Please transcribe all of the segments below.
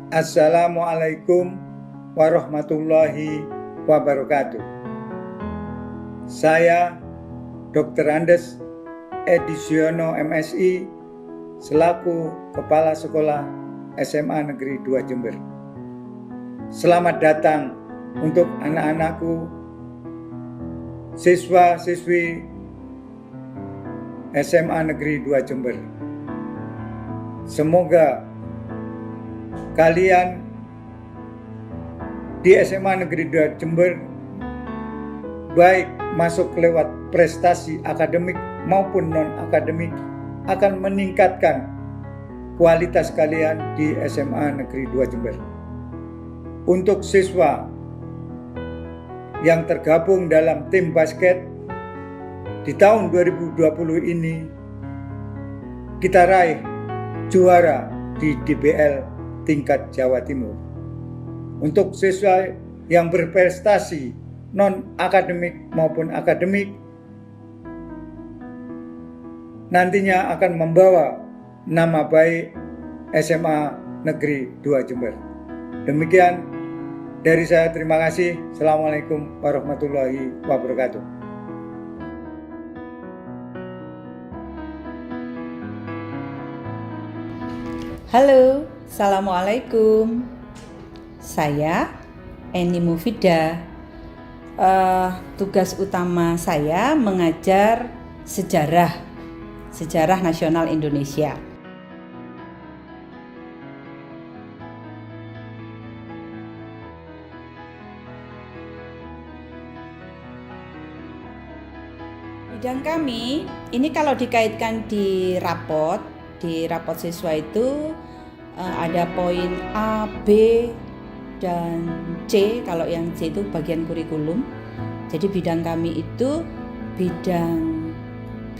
Assalamualaikum warahmatullahi wabarakatuh. Saya Dr. Andes Edisiono MSI selaku Kepala Sekolah SMA Negeri 2 Jember. Selamat datang untuk anak-anakku, siswa-siswi SMA Negeri 2 Jember. Semoga kalian di SMA Negeri 2 Jember baik masuk lewat prestasi akademik maupun non-akademik akan meningkatkan kualitas kalian di SMA Negeri 2 Jember. Untuk siswa yang tergabung dalam tim basket di tahun 2020 ini, kita raih juara di DBL tingkat Jawa Timur. Untuk siswa yang berprestasi non-akademik maupun akademik, nantinya akan membawa nama baik SMA Negeri 2 Jember. Demikian dari saya, terima kasih. Assalamualaikum warahmatullahi wabarakatuh. Halo, Assalamualaikum. Saya Eni Mufida. Tugas utama saya mengajar sejarah nasional Indonesia. Bidang kami ini kalau dikaitkan di rapot siswa itu ada poin A, B, dan C. Kalau yang C itu bagian kurikulum. Jadi bidang kami itu bidang B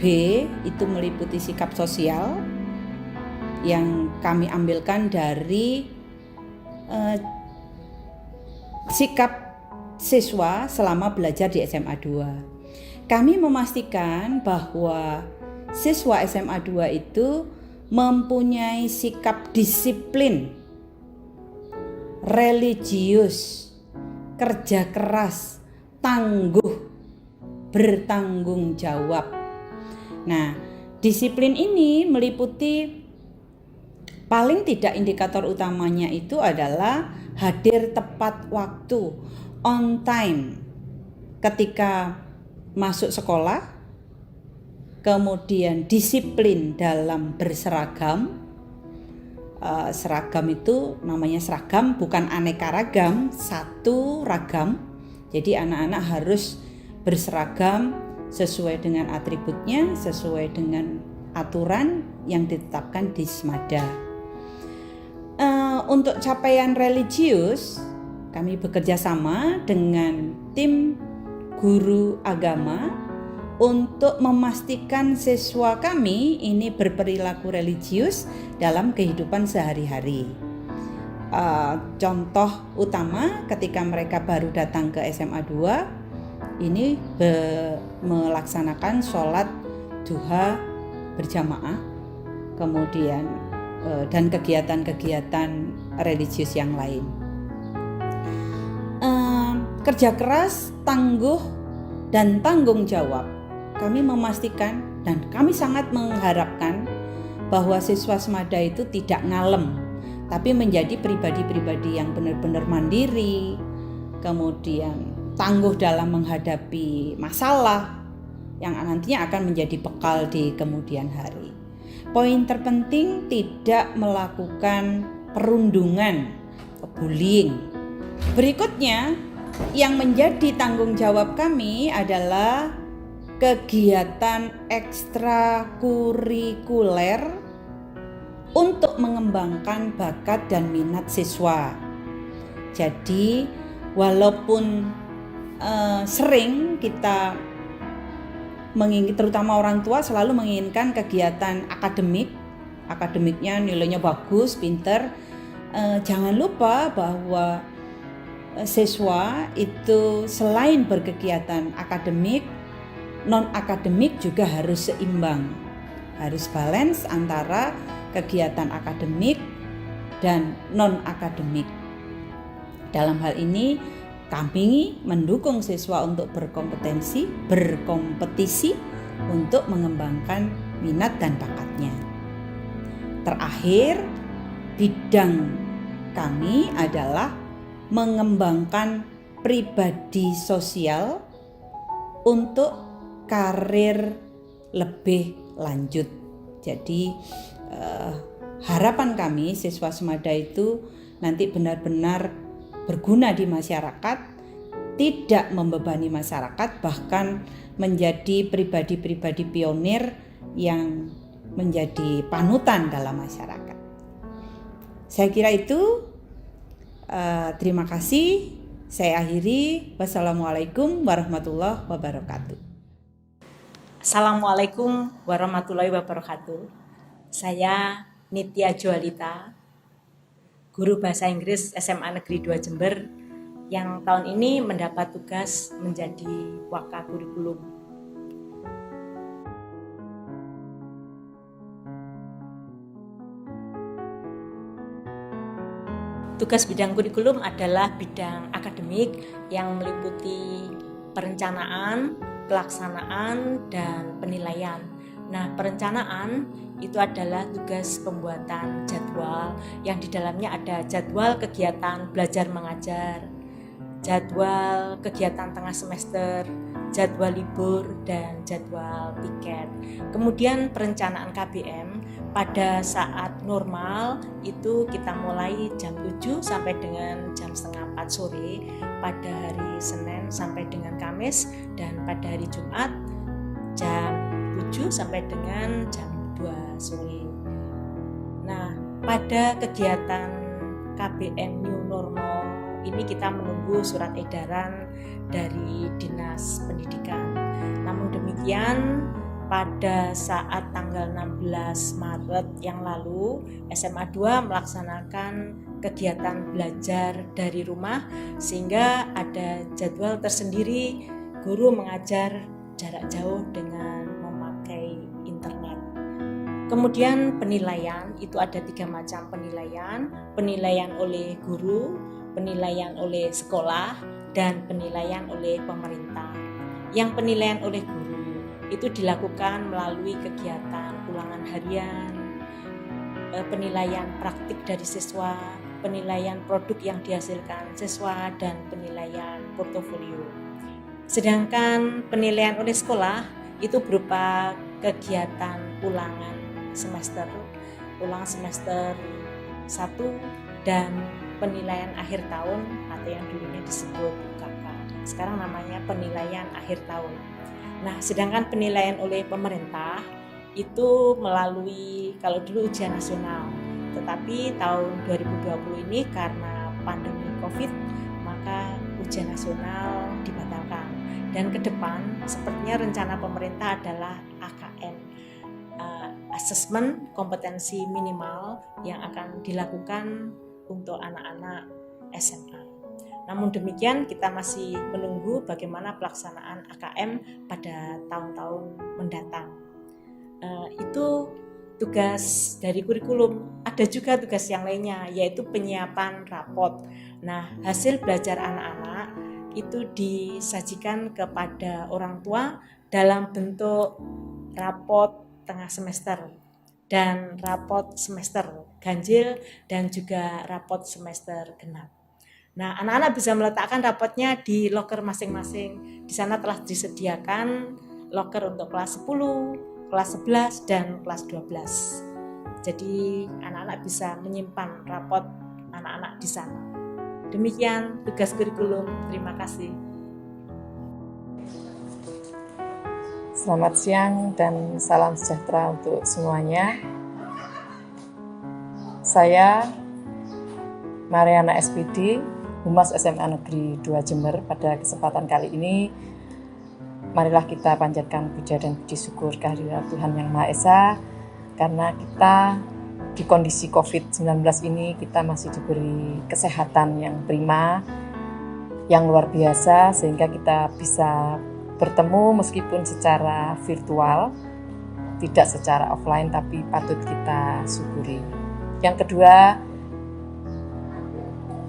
itu meliputi sikap sosial yang kami ambilkan dari sikap siswa selama belajar di SMA 2. Kami memastikan bahwa siswa SMA 2 itu mempunyai sikap disiplin, religius, kerja keras, tangguh, bertanggung jawab. Nah, disiplin ini meliputi paling tidak indikator utamanya itu adalah hadir tepat waktu, on time ketika masuk sekolah, kemudian disiplin dalam berseragam. Seragam itu namanya seragam, bukan aneka ragam, satu ragam. Jadi anak-anak harus berseragam sesuai dengan atributnya, sesuai dengan aturan yang ditetapkan di Smada. Untuk capaian religius, kami bekerja sama dengan tim guru agama untuk memastikan siswa kami ini berperilaku religius dalam kehidupan sehari-hari. Contoh utama ketika mereka baru datang ke SMA 2 ini melaksanakan sholat duha berjamaah, kemudian dan kegiatan-kegiatan religius yang lain. Kerja keras, tangguh, dan tanggung jawab. Kami memastikan dan kami sangat mengharapkan bahwa siswa Smada itu tidak ngalem, tapi menjadi pribadi-pribadi yang benar-benar mandiri, kemudian tangguh dalam menghadapi masalah yang nantinya akan menjadi bekal di kemudian hari. Poin terpenting, tidak melakukan perundungan, bullying. Berikutnya, yang menjadi tanggung jawab kami adalah kegiatan ekstrakurikuler untuk mengembangkan bakat dan minat siswa. Jadi walaupun sering kita terutama orang tua selalu menginginkan kegiatan akademiknya nilainya bagus, pinter, jangan lupa bahwa siswa itu selain berkegiatan akademik, non-akademik juga harus seimbang, harus balance antara kegiatan akademik dan non-akademik. Dalam hal ini, kami mendukung siswa untuk berkompetisi untuk mengembangkan minat dan bakatnya. Terakhir, bidang kami adalah mengembangkan pribadi sosial untuk karir lebih lanjut. Jadi harapan kami siswa Semada itu nanti benar-benar berguna di masyarakat, tidak membebani masyarakat, bahkan menjadi pribadi-pribadi pionir yang menjadi panutan dalam masyarakat. Saya kira itu. Terima kasih. Saya akhiri. Wassalamualaikum warahmatullahi wabarakatuh. Assalamualaikum warahmatullahi wabarakatuh. Saya Nitya Jualita, guru bahasa Inggris SMA Negeri 2 Jember yang tahun ini mendapat tugas menjadi waka kurikulum. Tugas bidang kurikulum adalah bidang akademik yang meliputi perencanaan, pelaksanaan, dan penilaian. Nah, perencanaan itu adalah tugas pembuatan jadwal yang di dalamnya ada jadwal kegiatan belajar mengajar, jadwal kegiatan tengah semester, jadwal libur, dan jadwal piket. Kemudian perencanaan KBM pada saat normal itu kita mulai jam 7 sampai dengan jam setengah 4 sore pada hari Senin sampai dengan Kamis, dan pada hari Jumat jam 7 sampai dengan jam 2 sore. Nah, pada kegiatan KBM New Normal ini kita menunggu surat edaran dari Dinas Pendidikan. Namun demikian, pada saat tanggal 16 Maret yang lalu, SMA 2 melaksanakan kegiatan belajar dari rumah sehingga ada jadwal tersendiri guru mengajar jarak jauh dengan memakai internet. Kemudian penilaian, itu ada 3 macam penilaian. Penilaian oleh guru, penilaian oleh sekolah, dan penilaian oleh pemerintah. Yang penilaian oleh guru itu dilakukan melalui kegiatan ulangan harian, penilaian praktik dari siswa, penilaian produk yang dihasilkan siswa, dan penilaian portofolio. Sedangkan penilaian oleh sekolah itu berupa kegiatan ulangan semester 1 dan penilaian akhir tahun atau yang dulunya disebut UKK. Sekarang namanya penilaian akhir tahun. Nah, sedangkan penilaian oleh pemerintah itu melalui, kalau dulu ujian nasional, tetapi tahun 2020 ini karena pandemi COVID, maka ujian nasional dibatalkan. Dan ke depan sepertinya rencana pemerintah adalah AKM, asesmen kompetensi minimal yang akan dilakukan untuk anak-anak SMA. Namun demikian kita masih menunggu bagaimana pelaksanaan AKM pada tahun-tahun mendatang. Itu tugas dari kurikulum. Ada juga tugas yang lainnya, yaitu penyiapan rapot. Nah, hasil belajar anak-anak itu disajikan kepada orang tua dalam bentuk rapot tengah semester dan rapot semester ganjil dan juga rapot semester genap. Nah, anak-anak bisa meletakkan rapotnya di loker masing-masing. Di sana telah disediakan loker untuk kelas 10, kelas 11, dan kelas 12. Jadi, anak-anak bisa menyimpan rapot anak-anak di sana. Demikian tugas kurikulum. Terima kasih. Selamat siang dan salam sejahtera untuk semuanya. Saya Mariana SPD, Humas SMA Negeri 2 Jember. Pada kesempatan kali ini, marilah kita panjatkan puja dan puji syukur kehadirat Tuhan Yang Maha Esa, karena kita di kondisi COVID-19 ini kita masih diberi kesehatan yang prima, yang luar biasa, sehingga kita bisa bertemu meskipun secara virtual, tidak secara offline, tapi patut kita syukuri. Yang kedua,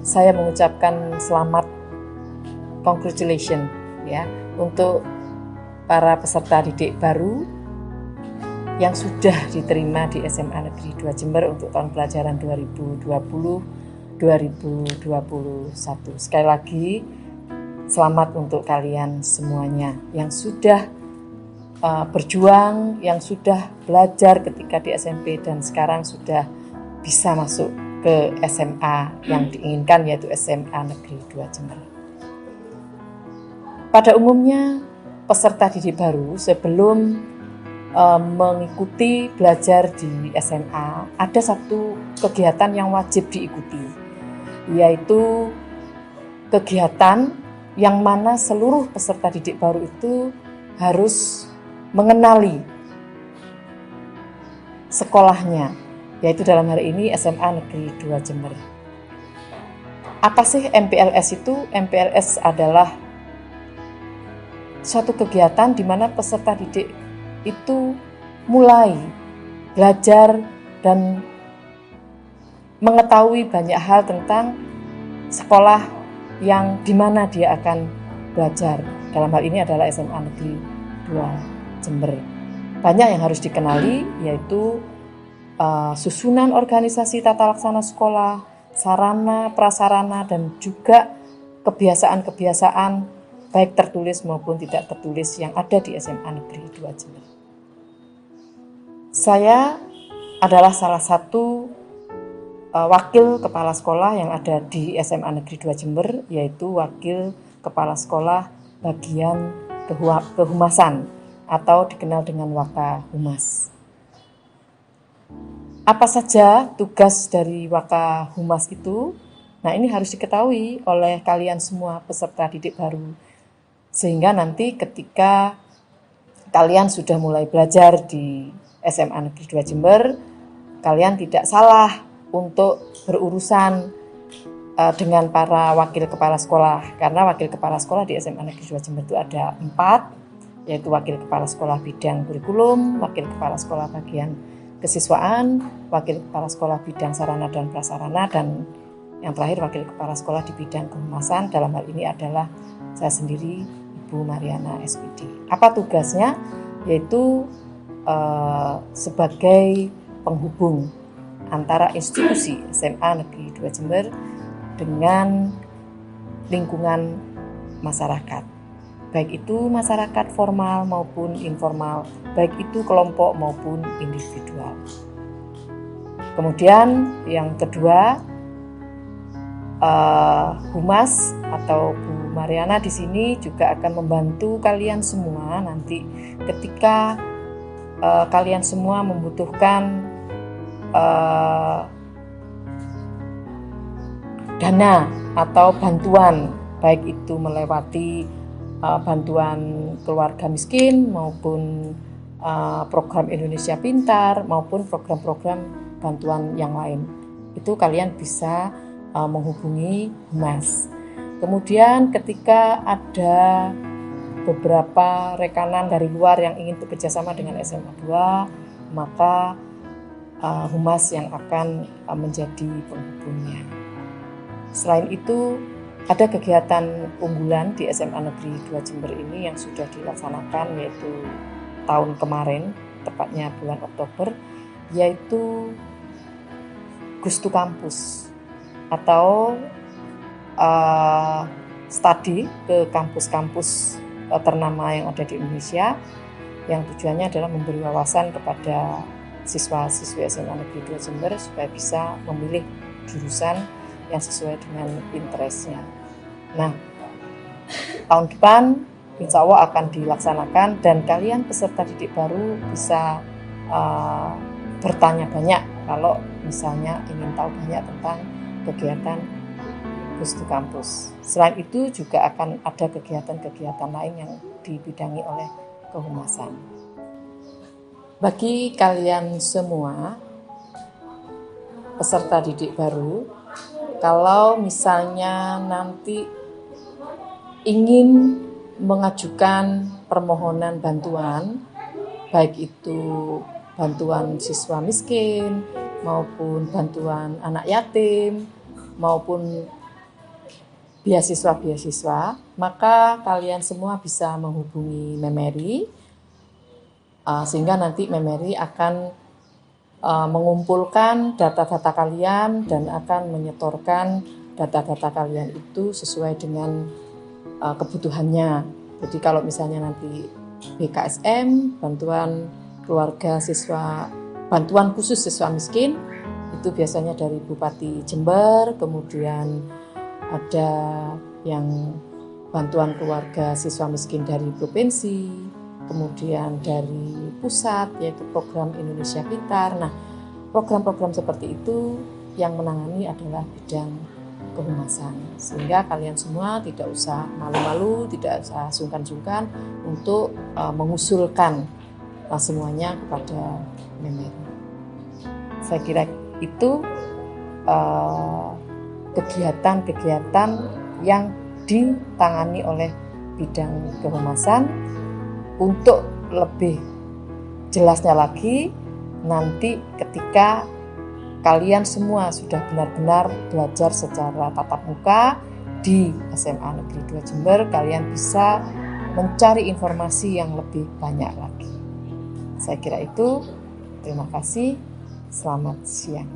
saya mengucapkan selamat congratulations ya untuk para peserta didik baru yang sudah diterima di SMA Negeri 2 Jember untuk tahun pelajaran 2020-2021. Sekali lagi, selamat untuk kalian semuanya yang sudah berjuang, yang sudah belajar ketika di SMP dan sekarang sudah bisa masuk ke SMA yang diinginkan, yaitu SMA Negeri 2 Jember. Pada umumnya, peserta didik baru sebelum mengikuti belajar di SMA, ada satu kegiatan yang wajib diikuti, yaitu kegiatan yang mana seluruh peserta didik baru itu harus mengenali sekolahnya, yaitu dalam hari ini SMA Negeri 2 Jember. Apa sih MPLS itu? MPLS adalah suatu kegiatan di mana peserta didik itu mulai belajar dan mengetahui banyak hal tentang sekolah yang di mana dia akan belajar. Dalam hal ini adalah SMA Negeri 2 Jember. Banyak yang harus dikenali, yaitu susunan organisasi tata laksana sekolah, sarana, prasarana, dan juga kebiasaan-kebiasaan baik tertulis maupun tidak tertulis yang ada di SMA Negeri 2 Jember. Saya adalah salah satu wakil kepala sekolah yang ada di SMA Negeri 2 Jember, yaitu wakil kepala sekolah bagian kehumasan atau dikenal dengan Waka Humas. Apa saja tugas dari Waka Humas itu? Nah, ini harus diketahui oleh kalian semua peserta didik baru. Sehingga nanti ketika kalian sudah mulai belajar di SMA Negeri 2 Jember, kalian tidak salah untuk berurusan dengan para wakil kepala sekolah. Karena wakil kepala sekolah di SMA Negeri 2 Jember itu ada 4, yaitu wakil kepala sekolah bidang kurikulum, wakil kepala sekolah bagian kesiswaan, wakil kepala sekolah bidang sarana dan prasarana, dan yang terakhir wakil kepala sekolah di bidang kehumasan. Dalam hal ini adalah saya sendiri, Ibu Mariana SPD. Apa tugasnya? Yaitu sebagai penghubung antara institusi SMA Negeri 2 Jember dengan lingkungan masyarakat. Baik itu masyarakat formal maupun informal, baik itu kelompok maupun individual. Kemudian yang kedua, Humas atau Bu Mariana di sini juga akan membantu kalian semua nanti ketika kalian semua membutuhkan dana atau bantuan, baik itu melewati bantuan keluarga miskin maupun program Indonesia Pintar maupun program-program bantuan yang lain. Itu kalian bisa menghubungi Humas. Kemudian ketika ada beberapa rekanan dari luar yang ingin bekerjasama dengan SMA 2, maka Humas yang akan menjadi penghubungnya. Selain itu, ada kegiatan unggulan di SMA Negeri 2 Jember ini yang sudah dilaksanakan, yaitu tahun kemarin, tepatnya bulan Oktober, yaitu Gustu Kampus atau studi ke kampus-kampus ternama yang ada di Indonesia, yang tujuannya adalah memberi wawasan kepada siswa-siswi SMA Negeri 2 Jember supaya bisa memilih jurusan yang sesuai dengan interestnya. Nah, tahun depan insya Allah akan dilaksanakan dan kalian peserta didik baru bisa bertanya banyak kalau misalnya ingin tahu banyak tentang kegiatan Gustu Kampus. Selain itu juga akan ada kegiatan-kegiatan lain yang dibidangi oleh kehumasan. Bagi kalian semua peserta didik baru, kalau misalnya nanti ingin mengajukan permohonan bantuan, baik itu bantuan siswa miskin, maupun bantuan anak yatim, maupun beasiswa-beasiswa, maka kalian semua bisa menghubungi Memeri, sehingga nanti Memeri akan mengumpulkan data-data kalian dan akan menyetorkan data-data kalian itu sesuai dengan kebutuhannya. Jadi kalau misalnya nanti BKSM, bantuan keluarga siswa, bantuan khusus siswa miskin, itu biasanya dari Bupati Jember, kemudian ada yang bantuan keluarga siswa miskin dari provinsi, kemudian dari pusat, yaitu program Indonesia Pintar. Nah, program-program seperti itu yang menangani adalah bidang kehumasan, sehingga kalian semua tidak usah malu-malu, tidak usah sungkan-sungkan untuk mengusulkan semuanya kepada Memeri. Saya kira itu kegiatan-kegiatan yang ditangani oleh bidang kehumasan. Untuk lebih jelasnya lagi, nanti ketika kalian semua sudah benar-benar belajar secara tatap muka di SMA Negeri 2 Jember, kalian bisa mencari informasi yang lebih banyak lagi. Saya kira itu. Terima kasih. Selamat siang.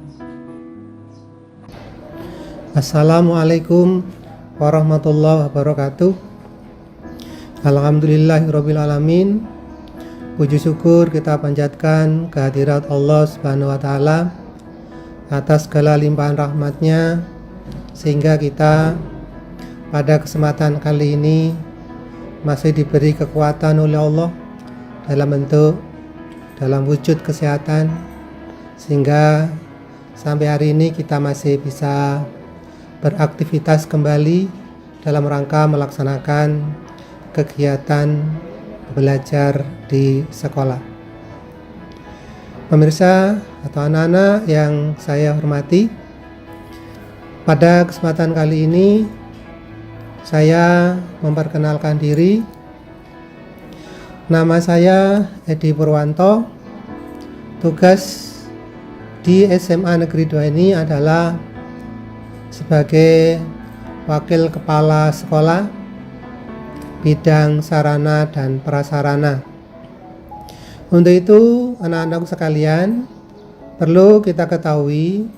Assalamualaikum warahmatullahi wabarakatuh. Alhamdulillahirabbil alamin. Puji syukur kita panjatkan kehadirat Allah Subhanahu wa taala atas segala limpahan rahmatnya, sehingga kita pada kesempatan kali ini masih diberi kekuatan oleh Allah dalam wujud kesehatan, sehingga sampai hari ini kita masih bisa beraktivitas kembali dalam rangka melaksanakan kegiatan belajar di sekolah. Pemirsa atau anak-anak yang saya hormati, pada kesempatan kali ini saya memperkenalkan diri. Nama saya Edi Purwanto. Tugas di SMA Negeri 2 ini adalah sebagai Wakil Kepala Sekolah bidang sarana dan prasarana. Untuk itu, anak-anakku sekalian, perlu kita ketahui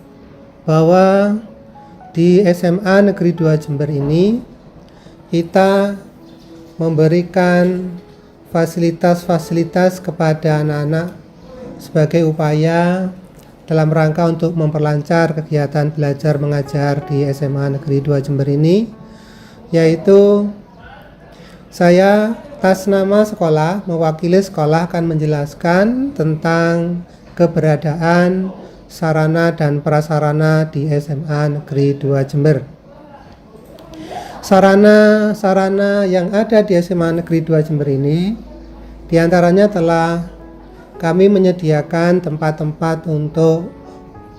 bahwa di SMA Negeri 2 Jember ini kita memberikan fasilitas-fasilitas kepada anak-anak sebagai upaya dalam rangka untuk memperlancar kegiatan belajar mengajar di SMA Negeri 2 Jember ini, yaitu saya atas nama sekolah, mewakili sekolah, akan menjelaskan tentang keberadaan sarana dan prasarana di SMA Negeri 2 Jember. Sarana-sarana yang ada di SMA Negeri 2 Jember ini diantaranya telah kami menyediakan tempat-tempat untuk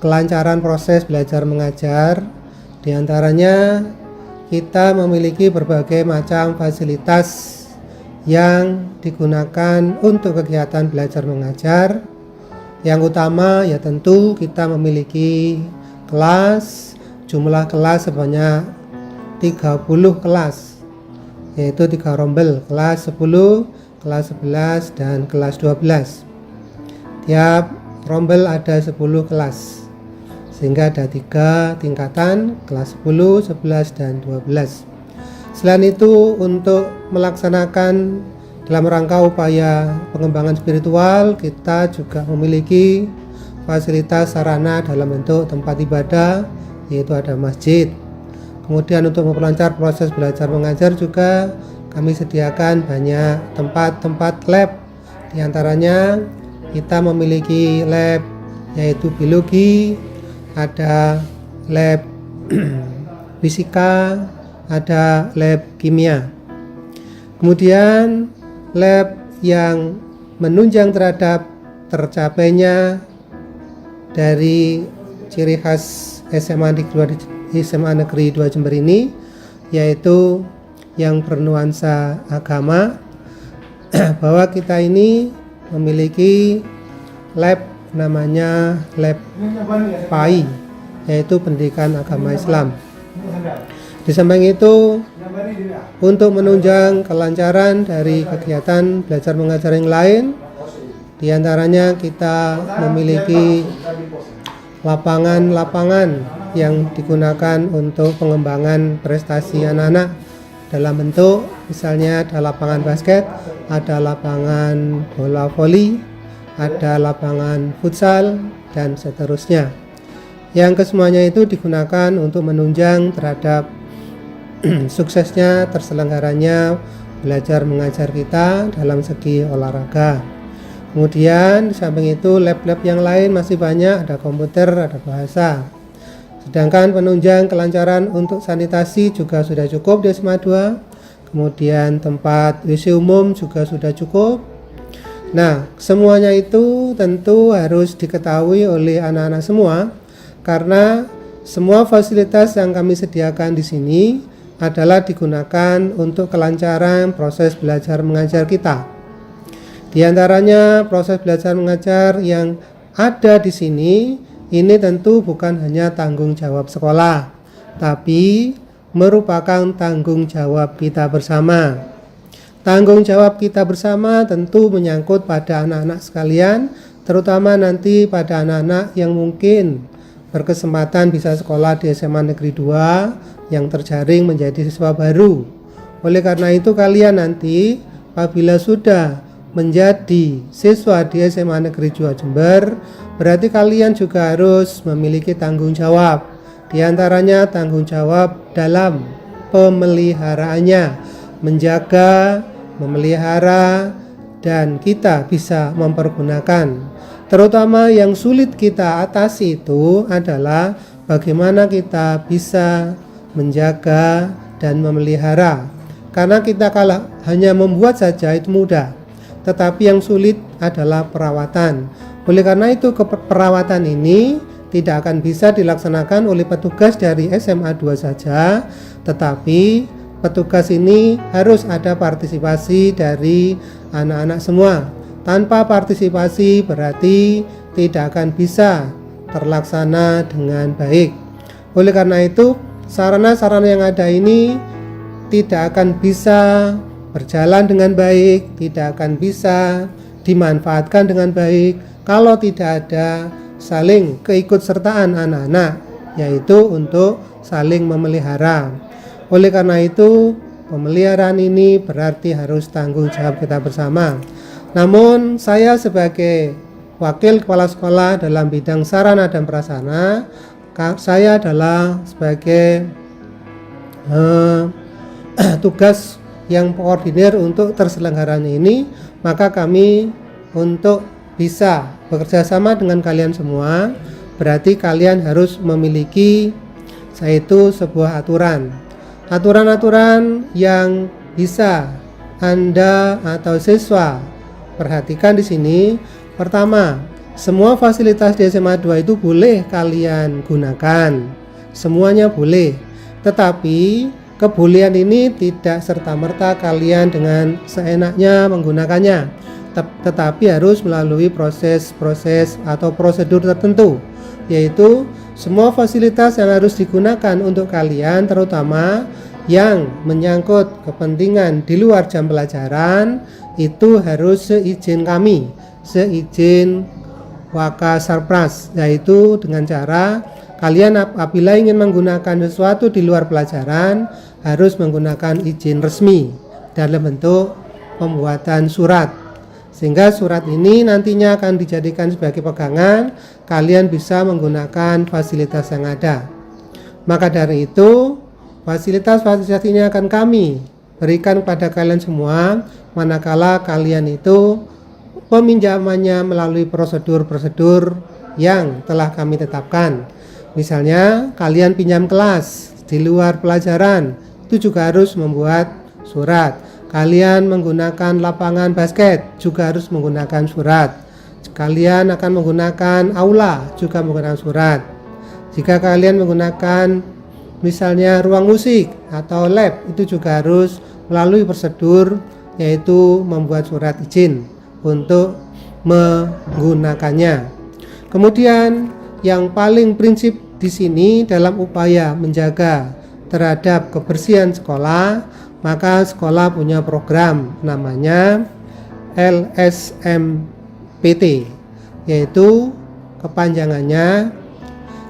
kelancaran proses belajar mengajar. Diantaranya kita memiliki berbagai macam fasilitas yang digunakan untuk kegiatan belajar mengajar. Yang utama ya tentu kita memiliki kelas, jumlah kelas sebanyak 30 kelas, yaitu 3 rombel, kelas 10, kelas 11, dan kelas 12. Tiap rombel ada 10 kelas, sehingga ada 3 tingkatan, kelas 10, 11, dan 12. Selain itu, untuk melaksanakan dalam rangka upaya pengembangan spiritual, kita juga memiliki fasilitas sarana dalam bentuk tempat ibadah, yaitu ada masjid. Kemudian untuk memperlancar proses belajar mengajar juga kami sediakan banyak tempat-tempat lab. Di antaranya kita memiliki lab yaitu biologi, ada lab fisika, ada lab kimia. Kemudian lab yang menunjang terhadap tercapainya dari ciri khas SMA Negeri 2 Jember ini, yaitu yang bernuansa agama, bahwa kita ini memiliki lab namanya lab PAI, yaitu pendidikan agama Islam. Di samping itu, untuk menunjang kelancaran dari kegiatan belajar mengajar yang lain, diantaranya kita memiliki lapangan-lapangan yang digunakan untuk pengembangan prestasi anak-anak dalam bentuk misalnya ada lapangan basket, ada lapangan bola voli, ada lapangan futsal, dan seterusnya. Yang kesemuanya itu digunakan untuk menunjang terhadap suksesnya terselenggaranya belajar mengajar kita dalam segi olahraga. Kemudian di samping itu lab-lab yang lain masih banyak, ada komputer, ada bahasa. Sedangkan penunjang kelancaran untuk sanitasi juga sudah cukup di SMA 2. Kemudian tempat WC umum juga sudah cukup. Nah, semuanya itu tentu harus diketahui oleh anak-anak semua, karena semua fasilitas yang kami sediakan di sini adalah digunakan untuk kelancaran proses belajar mengajar kita. Di antaranya proses belajar mengajar yang ada di sini ini tentu bukan hanya tanggung jawab sekolah, tapi merupakan tanggung jawab kita bersama. Tanggung jawab kita bersama tentu menyangkut pada anak-anak sekalian, terutama nanti pada anak-anak yang mungkin berkesempatan bisa sekolah di SMA Negeri 2 yang terjaring menjadi siswa baru. Oleh karena itu kalian nanti apabila sudah menjadi siswa di SMA Negeri 2 Jember, berarti kalian juga harus memiliki tanggung jawab. Di antaranya tanggung jawab dalam pemeliharaannya, menjaga, memelihara, dan kita bisa mempergunakan. Terutama yang sulit kita atasi itu adalah bagaimana kita bisa menjaga dan memelihara. Karena kita kalau hanya membuat saja itu mudah, tetapi yang sulit adalah perawatan. Oleh karena itu perawatan ini tidak akan bisa dilaksanakan oleh petugas dari SMA 2 saja, tetapi petugas ini harus ada partisipasi dari anak-anak semua. Tanpa partisipasi berarti tidak akan bisa terlaksana dengan baik. Oleh karena itu sarana-sarana yang ada ini tidak akan bisa berjalan dengan baik, tidak akan bisa dimanfaatkan dengan baik kalau tidak ada saling keikutsertaan anak-anak, yaitu untuk saling memelihara. Oleh karena itu pemeliharaan ini berarti harus tanggung jawab kita bersama. Namun saya sebagai wakil kepala sekolah dalam bidang sarana dan prasarana, saya adalah sebagai tugas yang koordinir untuk terselenggaranya ini, maka kami untuk bisa bekerja sama dengan kalian semua, berarti kalian harus memiliki yaitu sebuah aturan-aturan yang bisa Anda atau siswa perhatikan di sini. Pertama, semua fasilitas di SMA 2 itu boleh kalian gunakan, semuanya boleh, tetapi kebolehan ini tidak serta-merta kalian dengan seenaknya menggunakannya, tetapi harus melalui proses atau prosedur tertentu, yaitu semua fasilitas yang harus digunakan untuk kalian, terutama yang menyangkut kepentingan di luar jam pelajaran, itu harus seizin kami, seizin Wakasarpras, yaitu dengan cara kalian apabila ingin menggunakan sesuatu di luar pelajaran harus menggunakan izin resmi dalam bentuk pembuatan surat, sehingga surat ini nantinya akan dijadikan sebagai pegangan kalian bisa menggunakan fasilitas yang ada. Maka dari itu fasilitas-fasilitas ini akan kami berikan kepada kalian semua manakala kalian itu peminjamannya melalui prosedur-prosedur yang telah kami tetapkan. Misalnya kalian pinjam kelas di luar pelajaran, itu juga harus membuat surat. Kalian menggunakan lapangan basket juga harus menggunakan surat. Kalian akan menggunakan aula juga menggunakan surat. Jika kalian menggunakan misalnya ruang musik atau lab, itu juga harus melalui prosedur, yaitu membuat surat izin untuk menggunakannya. Kemudian yang paling prinsip di sini dalam upaya menjaga terhadap kebersihan sekolah, maka sekolah punya program namanya LSMPT, yaitu kepanjangannya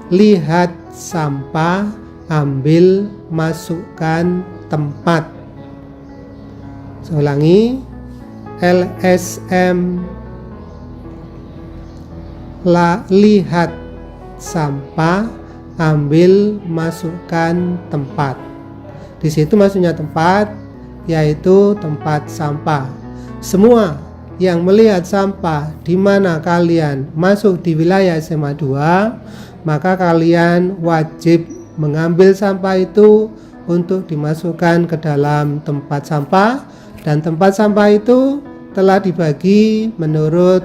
lihat sampah, ambil, masukkan tempat. Saya ulangi, lihat sampah, ambil, masukkan tempat. Di situ maksudnya tempat, yaitu tempat sampah. Semua yang melihat sampah di mana kalian masuk di wilayah SMA 2, maka kalian wajib mengambil sampah itu untuk dimasukkan ke dalam tempat sampah, dan tempat sampah itu telah dibagi menurut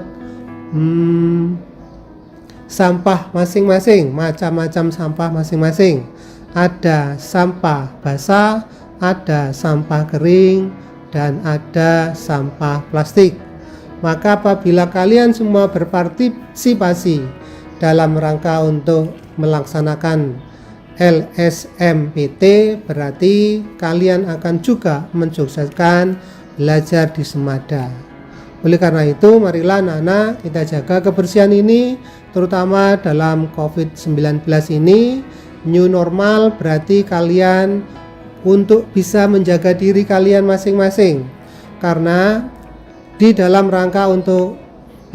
sampah masing-masing, macam-macam sampah masing-masing. Ada sampah basah, ada sampah kering, dan ada sampah plastik. Maka apabila kalian semua berpartisipasi dalam rangka untuk melaksanakan LSMPT, berarti kalian akan juga mensukseskan belajar di Semada. Oleh karena itu, marilah anak-anak kita jaga kebersihan ini, terutama dalam COVID-19 ini. New normal berarti kalian untuk bisa menjaga diri kalian masing-masing. Karena di dalam rangka untuk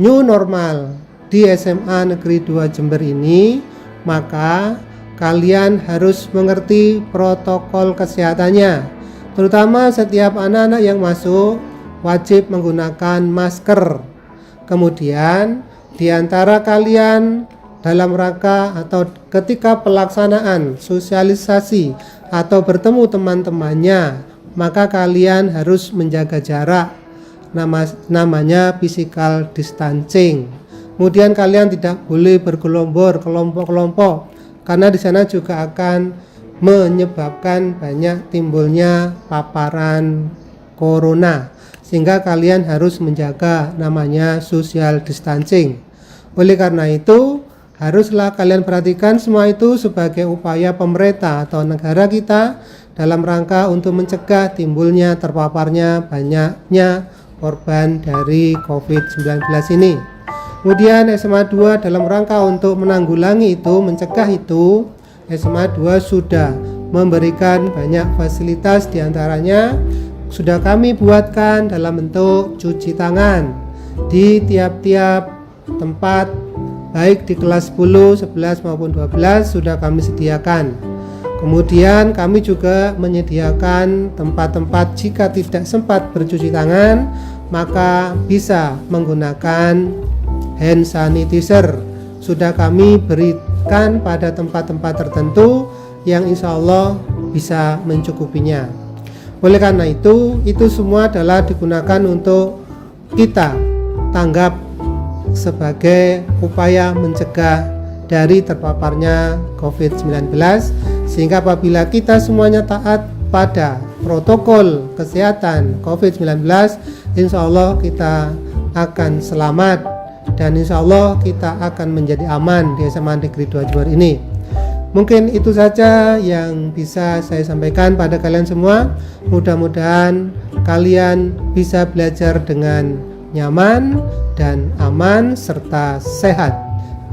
new normal di SMA Negeri 2 Jember ini, maka kalian harus mengerti protokol kesehatannya. Terutama setiap anak-anak yang masuk wajib menggunakan masker. Kemudian di antara kalian dalam rangka atau ketika pelaksanaan sosialisasi atau bertemu teman-temannya, maka kalian harus menjaga jarak, namanya physical distancing. Kemudian kalian tidak boleh bergelombor kelompok-kelompok, karena di sana juga akan menyebabkan banyak timbulnya paparan corona, sehingga kalian harus menjaga namanya social distancing. Oleh karena itu, haruslah kalian perhatikan semua itu sebagai upaya pemerintah atau negara kita dalam rangka untuk mencegah timbulnya terpaparnya banyaknya korban dari COVID-19 ini. Kemudian SMA 2 dalam rangka untuk menanggulangi itu, mencegah itu, SMA 2 sudah memberikan banyak fasilitas, diantaranya sudah kami buatkan dalam bentuk cuci tangan di tiap-tiap tempat, baik di kelas 10, 11 maupun 12 sudah kami sediakan. Kemudian kami juga menyediakan tempat-tempat jika tidak sempat bercuci tangan, maka bisa menggunakan hand sanitizer. Sudah kami berikan pada tempat-tempat tertentu yang insya Allah bisa mencukupinya. Oleh karena itu semua adalah digunakan untuk kita tanggap sebagai upaya mencegah dari terpaparnya COVID-19, sehingga apabila kita semuanya taat pada protokol kesehatan COVID-19, insya Allah kita akan selamat dan insya Allah kita akan menjadi aman di SMA Negeri 2 Jember ini. Mungkin itu saja yang bisa saya sampaikan pada kalian semua. Mudah-mudahan kalian bisa belajar dengan nyaman dan aman serta sehat,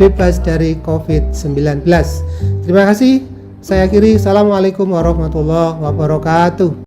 bebas dari COVID-19. Terima kasih. Saya akhiri. Assalamualaikum warahmatullahi wabarakatuh.